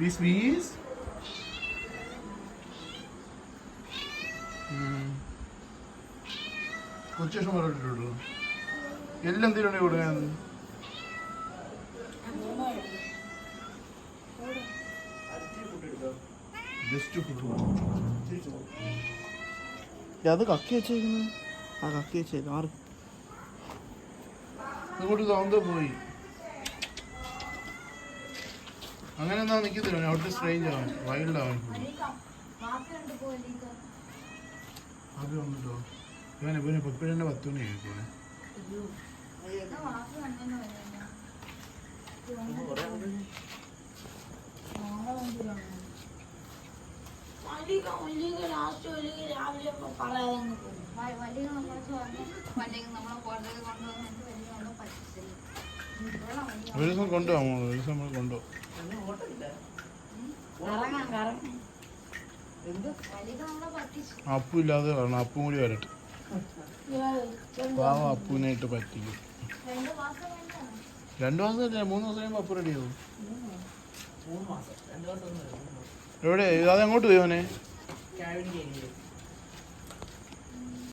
Weiss Weiss. കൊച്ചേഷം പറഞ്ഞിട്ടുള്ളൂ എല്ലാം എന്തിനാണ് കൊടുക്കാൻ. അത് കക്കി വെച്ചേക്കുന്നു. ആ കക്കി വെച്ചേക്കും ആറ് ഇങ്ങോട്ട് താന്തോ പോയി. അങ്ങനെ എന്നാ നിൽക്കത്തില്ല. അവിടെ സ്ട്രേഞ്ച് ആവാൻ വൈൽഡ് ആവാൻ അത് വന്നിട്ടോ. ഇവനെ ഇവനെ ഇപ്പോഴെന്നെ 10 മണി ആയിപ്പോലെ. ഒരു ദിവസം കൊണ്ടുപോകാമോ? ഒരു ദിവസം നമ്മൾ കൊണ്ടുപോകും. അപ്പു ഇല്ലാതെ വരണം. അപ്പും കൂടി വരട്ടെ. പാവം അപ്പുവിനായിട്ട് പറ്റിക്കും. 2 മാസം 3 മാസം കഴിയുമ്പോൾ അപ്പു റെഡിയാവും. എവിടെ അതെങ്ങോട്ട് പോയി അവനെ?